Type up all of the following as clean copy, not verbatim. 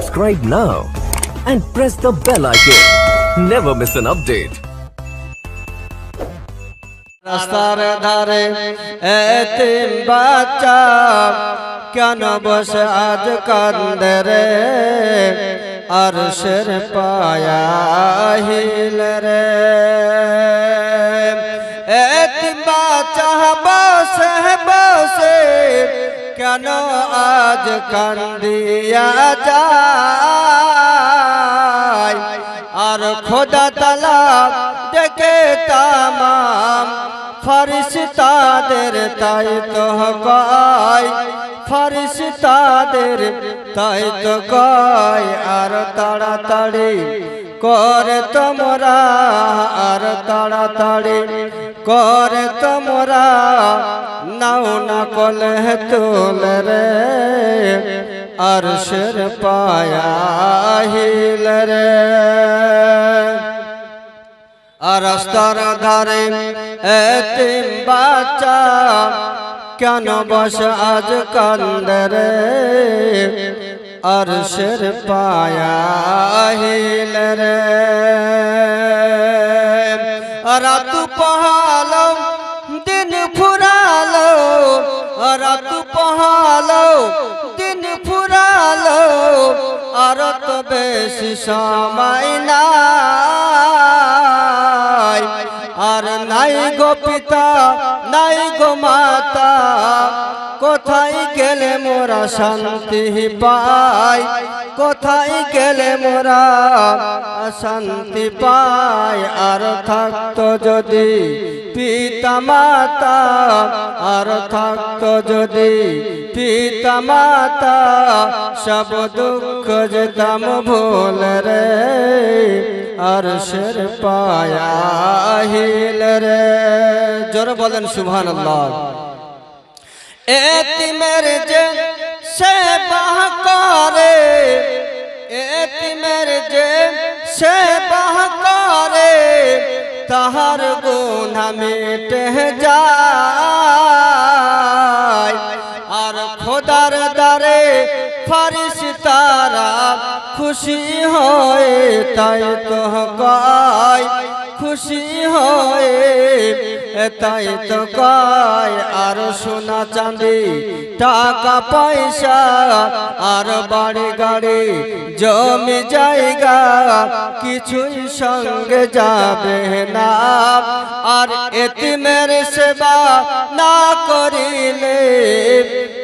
Subscribe now and press the bell icon. Never miss an update. রাস্তার ধারে এতিম বাচ্চা কেন বসে আজ কান্দে রে, আরশের পায়া হিল রে। এতিম বাচ্চা বসে বসে কেন আজ কান্দিয়া যায়, আর খোদা তাআলা ডেকে তামাম ফরিশতাদের তাই তো কয়, ফরিশতাদের তাই তো কয়, আর তাড়াতাড়ি করে তোমরা, আর তাড়াতাড়ি করে তোমরা নাও না কলে তোলে রে, আরশের পায়া হিল রে। আর রাস্তার ধারে এতিম বাচ্চা কেন বসে আজ কান্দে রে, আরশের পায়া হিল রে। রাত পোহালো দিন ফুরালো, রাত পোহালো দিন ফুরালো, আর তো বেশি সময় নাই, আর নাই গো পিতা নাই গো মাতা, কোথায় গেলে মোরা শান্তি পাই, কোথায় গেলে মোরা শান্তি পাই। আর থাকতো যদি পিতা মাতা, আর থাকতো যদি পিতা মাতা, সব দুঃখ যেতাম ভুল রে, আরশের পায়া হিল রে। জোরে বলেন সুবহানাল্লাহ। এতিমের যে সেবা করে, এতিমের যে সেবা করে, তাহার গুনাহ মিটে যায়, আর খোদার দ্বারে ফরিশতারা খুশি হয়, তাই তো কয় খুশি হয়, তাই তো কয়। আর সোনা চাঁদি টাকা পয়সা, আর বাড়ি গাড়ি জমি জায়গা কিছুই সঙ্গে যাবে না, আর এতিমের সেবা না করিলে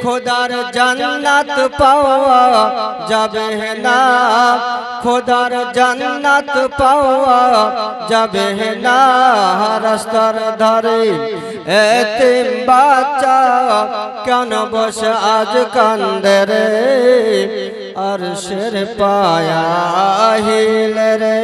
খোদার জান্নাত পাওয়া যাবে না, খোদার জান্নাত পাওয়া যাবে না। রাস্তার ধারে এতিম বাচ্চা কেন বসে আজ কান্দে রে, আরশের পায়া হিল রে।